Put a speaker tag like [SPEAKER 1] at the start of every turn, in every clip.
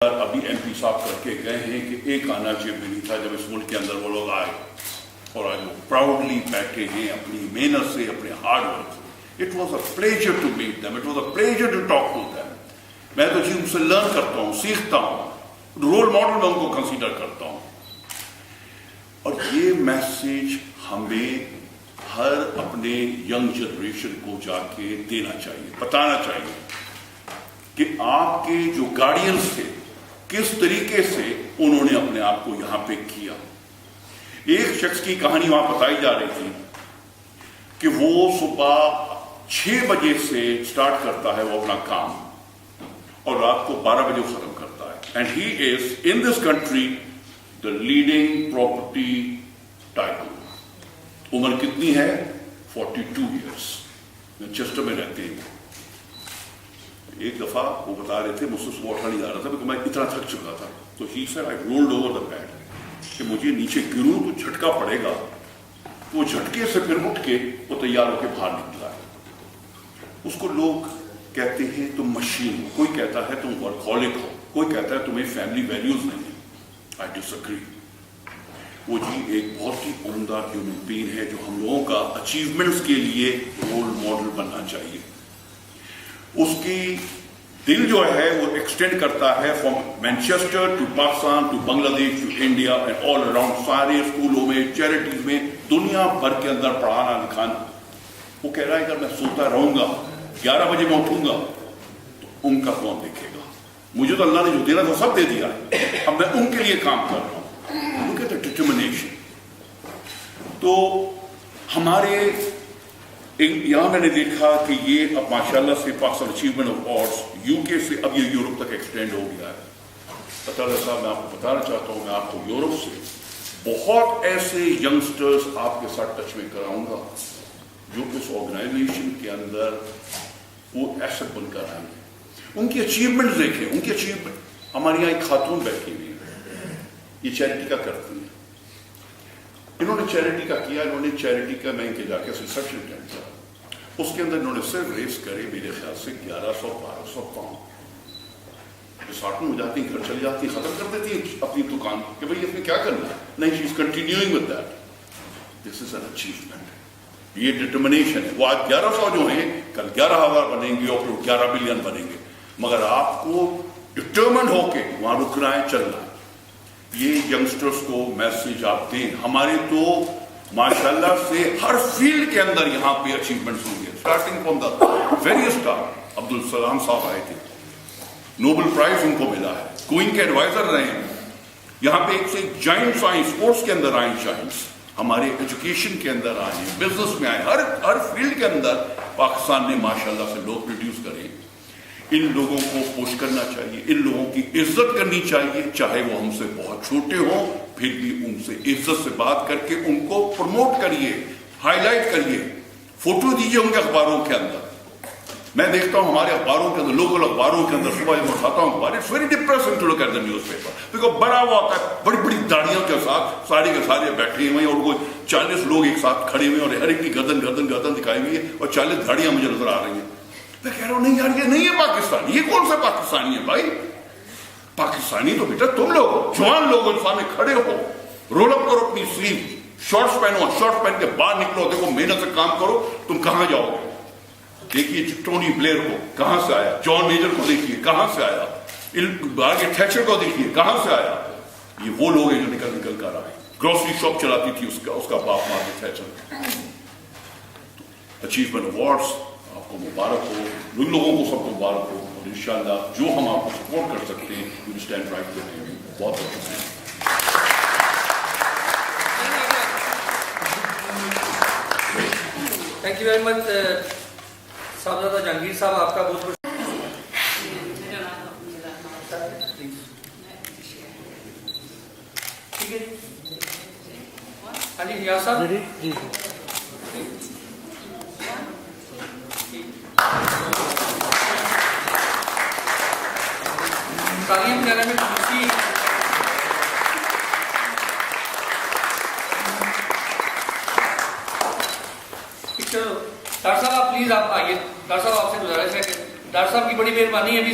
[SPEAKER 1] ابھی M P صاحب کر کے گئے ہیں کہ ایک آنا جیب میں نہیں تھا جب اس ملک کے اندر وہ لوگ آئے اور آج وہ پراؤڈلی بیٹھے ہیں اپنی محنت سے, اپنے ہارڈ ورک سے. It was a pleasure to meet them, it was a pleasure to talk to them. میں تو جی ان سے لرن کرتا ہوں, سیکھتا ہوں, رول ماڈل میں ان کو کنسیڈر کرتا ہوں. اور یہ میسیج ہمیں ہر اپنے ینگ جنریشن کو جا کے دینا چاہیے, بتانا چاہیے کہ آپ کے جو گارڈینز تھے کس طریقے سے انہوں نے اپنے آپ کو یہاں پہ کیا. ایک شخص کی کہانی وہاں بتائی جا رہی تھی کہ وہ صبح 6 بجے سے سٹارٹ کرتا ہے وہ اپنا کام اور رات کو 12 بجے ختم کرتا ہے. And he is in this country the leading property tycoon. عمر کتنی ہے؟ 42 ایئرس. مانچسٹر میں رہتے ہیں. ایک دفعہ وہ بتا رہے تھے مجھ سے صبح اٹھا نہیں جا رہا تھا کیونکہ میں اتنا تھک چکا تھا. تو he said I rolled over the bed کہ مجھے نیچے گروں تو جھٹکا پڑے گا. وہ جھٹکے سے پھر اٹھ کے وہ تیار ہو کے باہر نکلا ہے. اس کو لوگ کہتے ہیں تم مشین ہو, کوئی کہتا ہے تم ورکہولک ہو, کوئی کہتا ہے تمہیں فیملی ویلیوز نہیں ہیں. آئی ڈس ایگری. وہ جی ایک بہت ہی عمدہ ہیومن بینگ ہے جو ہم لوگوں کا اچیومنٹس کے لیے رول ماڈل بننا چاہیے. اس کی دل جو ہے وہ ایکسٹینڈ کرتا ہے from Manchester to Pakistan to Bangladesh to India and all around. سارے اسکولوں میں, چیریٹیز میں, دنیا بھر کے اندر پڑھانا لکھانا. وہ کہہ رہا ہے اگر میں سوتا رہوں گا 11 بجے میں اٹھوں گا تو ان کا کون دیکھے گا؟ مجھے تو اللہ نے جو دینا تھا سب دے دیا ہے, اب میں ان کے لیے کام کر رہا ہوں. Look at the determination. تو ہمارے یہاں میں نے دیکھا کہ یہ اب ماشاءاللہ سے Pakistan achievement of arts UK سے اب یہ یورپ تک ایکسٹینڈ ہو گیا ہے. اللہ صاحب میں آپ کو بتانا چاہتا ہوں, میں آپ کو یورپ سے بہت ایسے ینگسٹرز آپ کے ساتھ ٹچ میں کراؤں گا جو اس آرگنائزیشن کے اندر وہ ایسٹ بن کر آئیں گے. ان کی اچیومنٹ دیکھیں, ان کی اچیومنٹ. ہمارے یہاں ایک خاتون بیٹھی ہوئی ہے, یہ چیریٹی کا کرتی ہے. انہوں نے چیریٹی کا کیا, انہوں نے چیریٹی کا میں ان کے جا کے ریسپشن اٹینڈ کیا. اس کے اندر انہوں نے صرف ریس کرے میرے خیال سے 1100-1200 پاؤنڈ. ڈسہارٹن ہو جاتی ہیں, گھر چلی جاتی ہیں, ختم کر دیتی ہیں اپنی دکان کہ بھئی اس میں کیا کرنا ہے. نہیں, she is continuing with that. This is an achievement. یہ ڈٹرمنیشن ہے. وہ آج 1100 جو ہیں کل 11,000 بنیں گے اور پھر 11 بلین بنیں گے, مگر آپ کو ڈٹرمنڈ ہو کے وہاں رکنا ہے, چلنا ہے. یہ ینگسٹرز کو میسیج آپ دیں. ہمارے تو ماشاءاللہ سے ہر فیلڈ کے اندر یہاں پہ اچیومنٹس ہوں گے. Starting from the very start Abdus Salam صاحب آئے تھے, نوبل پرائز ان کو ملا ہے, کوئن کے ایڈوائزر رہے ہیں. یہاں پہ ایک سے ایک جائنٹس آئے, اسپورٹس کے اندر آئے جائنٹس, ہمارے ایجوکیشن کے اندر آئے, بزنس میں آئے, ہر فیلڈ کے اندر پاکستان نے ماشاءاللہ سے لوگ پروڈیوس کرے. ان لوگوں کو پوش کرنا چاہیے, ان لوگوں کی عزت کرنی چاہیے, چاہے وہ ہم سے بہت چھوٹے ہوں, پھر بھی ان سے عزت سے بات کر کے ان کو پروموٹ کریے, ہائی لائٹ کریے, فوٹو دیجیے ان کے اخباروں کے اندر. میں دیکھتا ہوں ہمارے اخباروں کے اندر, لوکل اخباروں کے اندر صبح جب اٹھاتا ہوں اخبار, it's very depressing to look at the newspaper. Because بڑا ہوا ہوتا ہے, بڑی بڑی داڑیوں کے ساتھ سارے کے سارے بیٹھے ہوئے ہیں اور کوئی 40 لوگ ایک ساتھ کھڑے ہوئے ہیں اور ہر ایک کی گردن دکھائی ہوئی ہے اور 40 داڑیاں مجھے نظر آ رہی ہیں. میں کہہ رہا ہوں نہیں یار یہ نہیں ہے پاکستانی. یہ کون سا پاکستانی ہے بھائی؟ پاکستانی تو بیٹا تم لوگ جوان لوگ سامنے کھڑے ہو, رول اپ کرو اپنی سلیو, شارٹس پہنو, شارٹس پہن کے باہر نکلو, دیکھو محنت سے کام کرو. تم کہاں جاؤ گے؟ دیکھیے ٹونی بلیئر کو کہاں سے آیا, جان میجر کو دیکھیے کہاں سے آیا, آگے تھیچر کو دیکھیے کہاں سے آیا. یہ وہ لوگ ہیں جو نکل کر آئے. گروسری شاپ چلاتی تھی اس کا باپ مارکیٹ تھیچر. اچیومنٹ ایوارڈس آپ کو مبارک ہو, ان لوگوں کو سب کو مبارک ہو, اور انشاءاللہ جو ہم آپ کو سپورٹ کر سکتے ہیں we will stand right with you. بہت بہت شکریہ.
[SPEAKER 2] Thank you very much Sahibzada Jahangir Sahib, آپ کا بہت بہت ٹھیک ہے. ہاں جی نیاز صاحب. تعلیم وغیرہ میں دوسری ڈاکٹر صاحب آپ پلیز آپ آئیے. ڈاکٹر صاحب آپ سے گزارش ہے کہ ڈاکٹر صاحب کی بڑی مہربانی ہے. ابھی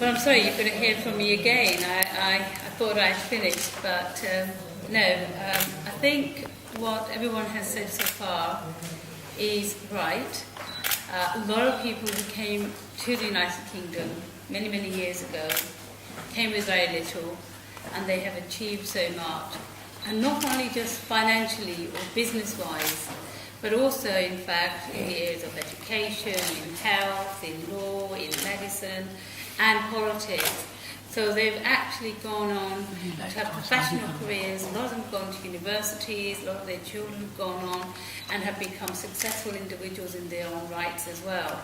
[SPEAKER 3] Well, I'm sorry, you're going to hear from me again. I thought I'd finished, but no. I think what everyone has said so far is right. A lot of people who came to the United Kingdom many, many years ago came with very little, and they have achieved so much. And not only just financially or business-wise, but also, in fact, in the areas of education, in health, in law, in medicine, and politics. So they've actually gone on to have professional careers. A lot of them have gone to universities, a lot of their children have gone on and have become successful individuals in their own rights as well.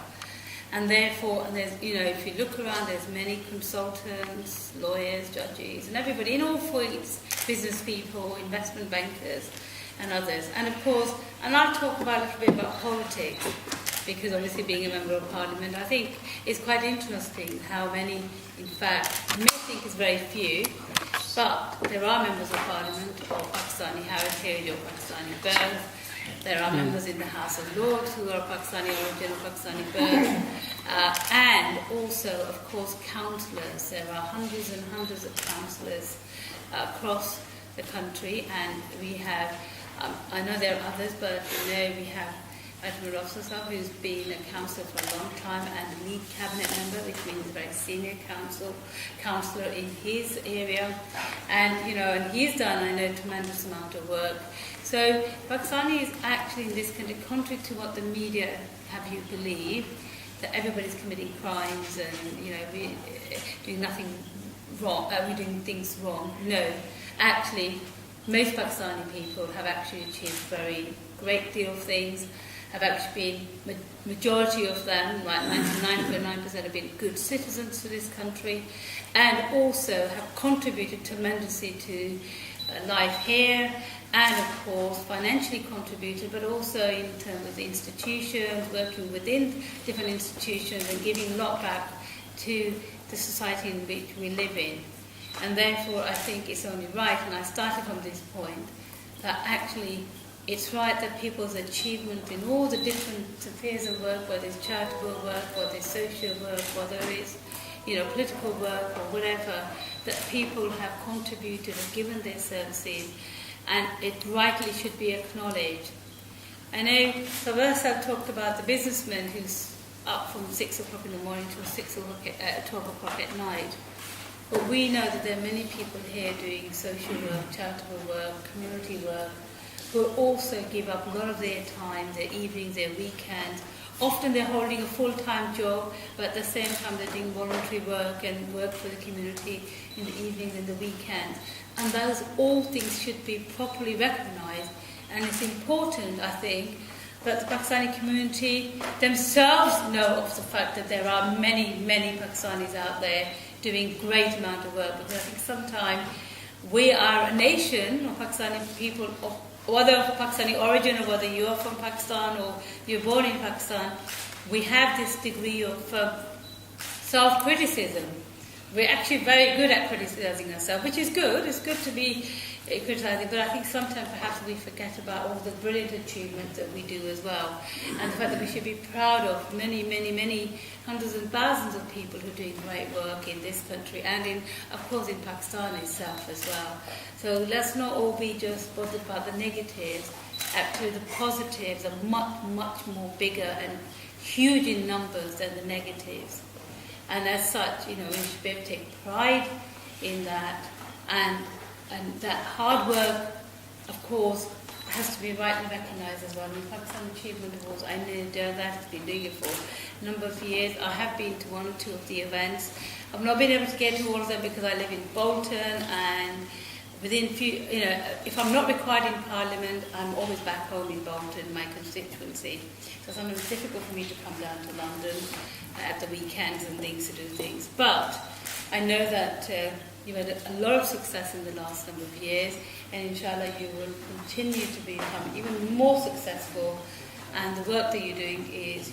[SPEAKER 3] And therefore, and there's, if you look around, there's many consultants, lawyers, judges, and everybody in all fields, business people, investment bankers, and others. And of course, and I'll talk about a little bit about politics, because obviously being a member of parliament, I think it's quite interesting how many, in fact, you may think it's very few, but there are members of parliament of Pakistani heritage or Pakistani birth. There are members in the House of Lords who are Pakistani origin or Pakistani birth, and also, of course, councillors. There are hundreds and hundreds of councillors across the country, and we have, I know there are others, but we have Ajmal Rafsar, who's been a councillor for a long time and lead cabinet member, which means a very senior councillor in his area, and and he's done, I know, a tremendous amount of work. So Pakistani is actually in this country, contrary to what the media have you believe, that everybody's committing crimes and we doing nothing wrong, we're doing things wrong. No, actually, most Pakistani people have actually achieved very great deal of things. Have actually been, majority of them, like 99.9%, have been good citizens to this country, and also have contributed tremendously to life here, and of course financially contributed, but also in terms of the institutions, working within different institutions and giving a lot back to the society in which we live in. And therefore I think it's only right, and I started from this point, that actually it's right that people's achievement in all the different spheres of work, whether it's charitable work, whether it's social work, whether it's political work or whatever, that people have contributed and given their services, and it rightly should be acknowledged. I know Savarsa talked about the businessman who's up from 6 o'clock in the morning till 12 o'clock at night. But we know that there are many people here doing social work, charitable work, community work, who also give up a lot of their time, their evenings, their weekends. Often they're holding a full-time job, but at the same time they're doing voluntary work and work for the community in the evenings and the weekends. And those all things should be properly recognised. And it's important, I think, that the Pakistani community themselves know of the fact that there are many, many Pakistanis out there doing great amount of work. Because I think sometimes we are a nation of Pakistani people, whether of Pakistani origin or whether you are from Pakistan or you're born in Pakistan, we have this degree of self-criticism. We're actually very good at criticizing ourselves, which is good. It's good to be criticizing, but I think sometimes perhaps we forget about all the brilliant achievements that we do as well, and the fact that we should be proud of many, many, many hundreds and thousands of people who are doing great work in this country and of course in Pakistan itself as well. So let's not all be just bothered about the negatives. Actually, the positives are much, much more bigger and huge in numbers than the negatives. And as such, we should be able to take pride in that, and that hard work, of course, has to be rightly recognised as well. In Pakistan Achievement Awards, I know that has been doing it for a number of years. I have been to one or two of the events. I've not been able to get to all of them because I live in Bolton, and within if I'm not required in Parliament, I'm always back home in Bolton, my constituency. So sometimes it's difficult for me to come down to London at the weekends and things to do things. But I know that you've had a lot of success in the last number of years, and inshallah you will continue to become even more successful, and the work that you're doing is,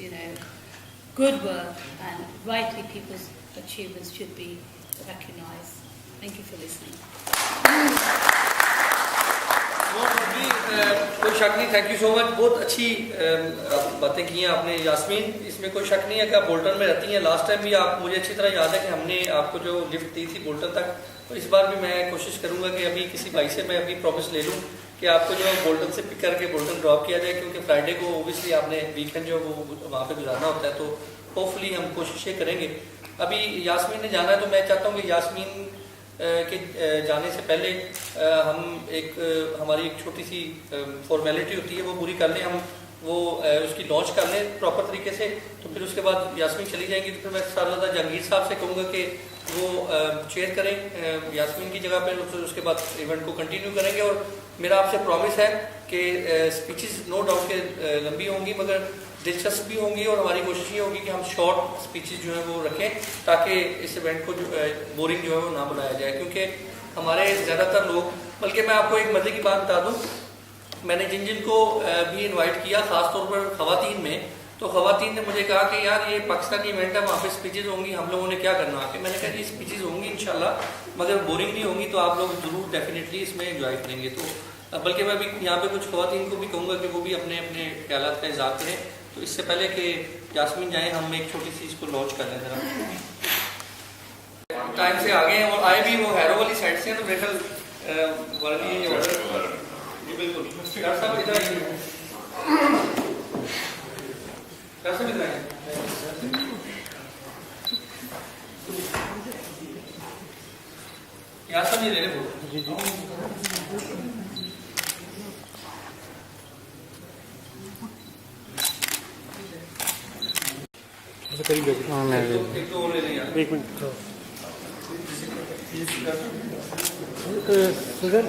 [SPEAKER 3] good work, and rightly people's achievements should be recognised. Thank you for listening.
[SPEAKER 2] کوئی شک نہیں, thank you so مچ. بہت اچھی باتیں کی ہیں آپ نے یاسمین, اس میں کوئی شک نہیں ہے کہ آپ بولٹن میں رہتی ہیں. لاسٹ ٹائم بھی آپ مجھے اچھی طرح یاد ہے کہ ہم نے آپ کو جو لفٹ دی تھی بولٹن تک, تو اس بار بھی میں کوشش کروں گا کہ ابھی کسی بھائی سے میں ابھی پرومس لے لوں کہ آپ کو جو ہے بولٹن سے پک کر کے بولٹن ڈراپ کیا جائے, کیونکہ فرائیڈے کو اوبیسلی آپ نے ویکینڈ جو وہ وہاں پہ گزارنا ہوتا ہے, تو ہوپ فلی ہم کوششیں کریں گے. ابھی یاسمین نے جانا ہے, تو میں چاہتا ہوں کہ یاسمین کے جانے سے پہلے ہم ہماری ایک چھوٹی سی فارمیلٹی ہوتی ہے وہ پوری کر لیں, ہم وہ اس کی لانچ کر لیں پراپر طریقے سے. تو پھر اس کے بعد یاسمین چلی جائیں گی, تو پھر میں سرزادہ جہانگیر صاحب سے کہوں گا کہ وہ چیئر کریں یاسمین کی جگہ پہ, اس کے بعد ایونٹ کو کنٹینیو کریں گے. اور میرا آپ سے پرومس ہے کہ اسپیچز نو ڈاؤٹ کہ لمبی ہوں گی مگر دلچسپ بھی ہوں گی, اور ہماری کوشش یہ ہوگی کہ ہم شارٹ اسپیچز جو ہیں وہ رکھیں تاکہ اس ایونٹ کو بورنگ جو ہے وہ نہ بنایا جائے. کیونکہ ہمارے زیادہ تر لوگ, بلکہ میں آپ کو ایک مزے کی بات بتا دوں, میں نے جن کو بھی انوائٹ کیا خاص طور پر خواتین میں, تو خواتین نے مجھے کہا کہ یار یہ پاکستانی ایونٹ ہے, وہاں پہ اسپیچز ہوں گی, ہم لوگوں نے کیا کرنا آ کے. میں نے کہا جی اسپیچز ہوں گی انشاءاللہ, مگر بورنگ نہیں ہوں گی, تو آپ لوگ ضرور ڈیفینیٹلی اس میں انجوائے کریں گے. تو بلکہ میں بھی یہاں پہ کچھ خواتین کو بھی کہوں گا کہ وہ بھی اپنے اپنے خیالات کا اظہار کریں. تو اس سے پہلے کہ یاسمین جائیں, ہم ایک چھوٹی سی اس کو لانچ کر لیں ذرا. ٹائم سے آگے ہیں اور آئے بھی وہ ہیرو والی سائڈ سے ہیں, تو میرے خیال جی بالکل ڈاکٹر صاحب ادھر آئیے, ڈاکٹر صاحب ادھر آئیے. یہاں سب یہ لے لیں فوٹو.
[SPEAKER 4] ایک منٹ سدر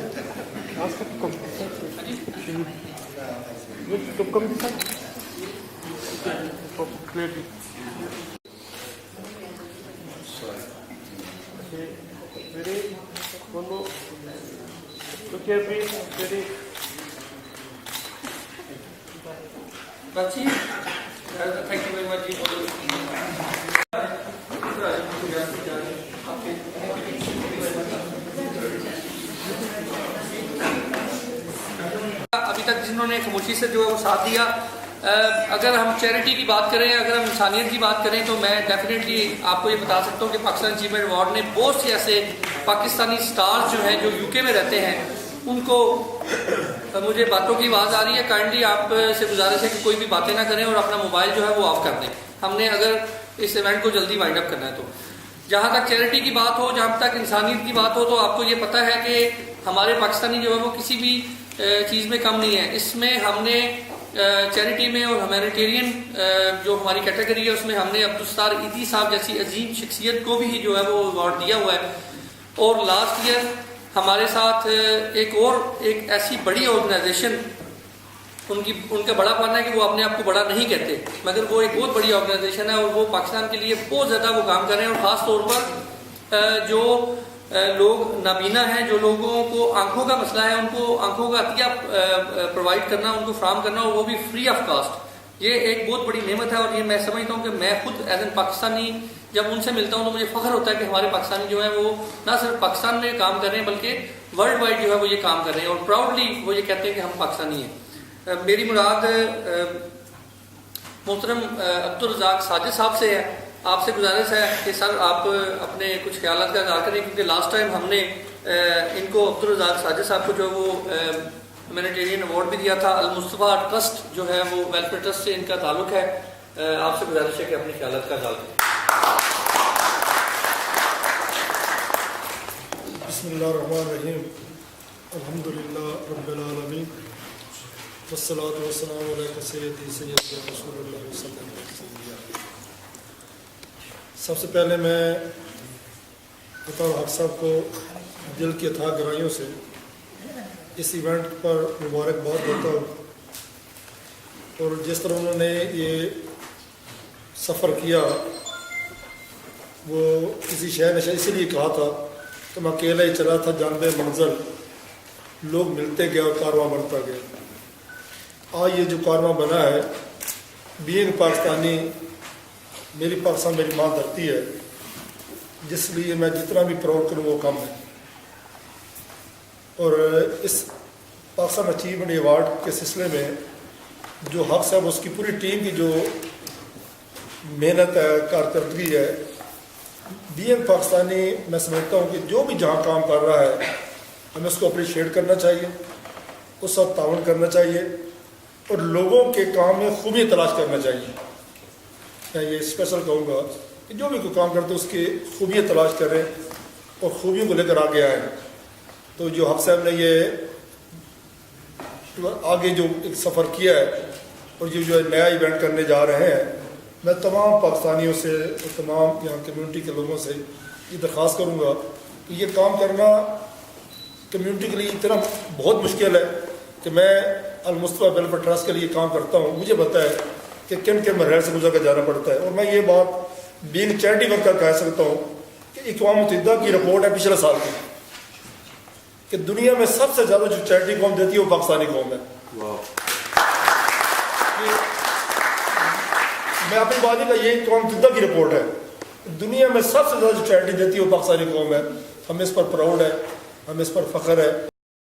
[SPEAKER 2] بچی تھینک یو ویری مچ جی. ابھی تک جنہوں نے خاموشی سے جو ہے وہ ساتھ دیا, اگر ہم چیریٹی کی بات کریں، اگر ہم انسانیت کی بات کریں، تو میں ڈیفینیٹلی آپ کو یہ بتا سکتا ہوں کہ پاکستان اچیومنٹ ایوارڈ نے بہت سے ایسے پاکستانی سٹارز جو ہیں جو یو کے میں رہتے ہیں ان کو، مجھے باتوں کی آواز آ رہی ہے، کائنڈلی آپ سے گزارش ہے کہ کوئی بھی باتیں نہ کریں اور اپنا موبائل جو ہے وہ آف کر دیں، ہم نے اگر اس ایونٹ کو جلدی وائنڈ اپ کرنا ہے تو۔ جہاں تک چیریٹی کی بات ہو، جہاں تک انسانیت کی بات ہو، تو آپ کو یہ پتہ ہے کہ ہمارے پاکستانی جو ہے وہ کسی بھی چیز میں کم نہیں ہے۔ اس میں ہم نے چیریٹی میں اور ہیومینیٹیرین جو ہماری کیٹیگری ہے اس میں ہم نے عبدالستار ایدھی صاحب جیسی عظیم شخصیت کو بھی جو ہے وہ ایوارڈ دیا ہوا ہے۔ اور لاسٹ ایئر ہمارے ساتھ ایک ایسی بڑی آرگنائزیشن، ان کا بڑا پن ہے کہ وہ اپنے آپ کو بڑا نہیں کہتے، مگر وہ ایک بہت بڑی آرگنائزیشن ہے اور وہ پاکستان کے لیے بہت زیادہ وہ کام کر رہے ہیں، اور خاص طور پر جو لوگ نابینا ہیں، جو لوگوں کو آنکھوں کا مسئلہ ہے، ان کو آنکھوں کا عطیہ پرووائڈ کرنا، ان کو فراہم کرنا، اور وہ بھی فری آف کاسٹ، یہ ایک بہت بڑی نعمت ہے۔ اور یہ میں سمجھتا ہوں کہ میں خود ایز این پاکستانی جب ان سے ملتا ہوں تو مجھے فخر ہوتا ہے کہ ہمارے پاکستانی جو ہیں وہ نہ صرف پاکستان میں کام کر رہے ہیں بلکہ ورلڈ وائڈ جو ہے وہ یہ کام کر رہے ہیں، اور پراؤڈلی وہ یہ کہتے ہیں کہ ہم پاکستانی ہیں۔ میری مراد محترم عبدالرزاق ساجد صاحب سے ہے۔ آپ سے گزارش ہے کہ سر آپ اپنے کچھ خیالات کا اظہار کریں، کیونکہ لاسٹ ٹائم ہم نے ان کو عبدالرزاق ساجد صاحب کو جو وہ ہیومینیٹیرین ایوارڈ بھی دیا تھا۔ المصطفیٰ ٹرسٹ جو ہے وہ ویلفیئر ٹرسٹ سے ان کا تعلق ہے۔ آپ سے گزارش ہے کہ اپنے خیالات کا اظہار کریں۔
[SPEAKER 4] بسم اللہ الرحمن الرحیم، الحمدللہ رب العالمین، والصلاۃ والسلام علی سیدی رسول اللہ صلی اللہ علیہ وسلم۔ سب سے پہلے میں عطا الحق صاحب کو دل کی اتھاہ گہرائیوں سے اس ایونٹ پر مبارکباد دیتا ہوں، اور جس طرح انہوں نے یہ سفر کیا وہ کسی شہر نے اسی لیے کہا تھا کہ میں اکیلا ہی چلا تھا جانب منزل، لوگ ملتے گئے اور کارواں بڑھتا گیا۔ آج یہ جو کارواں بنا ہے، بینگ پاکستانی، میری پاکستان میری ماں دھرتی ہے، جس لیے میں جتنا بھی پراؤڈ کروں وہ کم ہے۔ اور اس پاکستان اچیومنٹ ایوارڈ کے سلسلے میں جو حق صاحب اس کی پوری ٹیم کی جو محنت ہے، کارکردگی ہے، بینگ پاکستانی، میں سمجھتا ہوں کہ جو بھی جہاں کام کر رہا ہے ہمیں اس کو اپریشیٹ کرنا چاہیے، اس وقت تعاون کرنا چاہیے، اور لوگوں کے کام میں خوبی تلاش کرنا چاہیے۔ میں یہ اسپیشل کہوں گا کہ جو بھی کوئی کام کرتے اس کی خوبیاں تلاش کریں اور خوبیوں کو لے کر آگے آئیں۔ تو جو حق صاحب نے یہ آگے جو ایک سفر کیا ہے اور یہ جو نیا ایونٹ کرنے جا رہے ہیں، میں تمام پاکستانیوں سے اور تمام یہاں کمیونٹی کے لوگوں سے یہ درخواست کروں گا کہ یہ کام کرنا کمیونٹی کے لیے اتنا بہت مشکل ہے کہ میں المصطفیٰ ویلفیئر ٹرسٹ کے لیے کام کرتا ہوں، مجھے پتہ ہے کہ کن کن مراحل سے گزر کر جانا پڑتا ہے۔ اور میں یہ بات بینگ چیریٹی ورکر کہہ سکتا ہوں کہ اقوام متحدہ کی رپورٹ ہے پچھلے سال کی کہ دنیا میں سب سے زیادہ جو چیریٹی قوم دیتی ہے وہ پاکستانی قوم ہے۔ میں اپنی بات نہیں کہا، یہ اقوام متحدہ کی رپورٹ ہے، دنیا میں سب سے زیادہ جو چیریٹی دیتی ہے وہ پاکستانی قوم ہے۔ ہمیں اس پر پراؤڈ ہے، ہمیں اس پر فخر ہے۔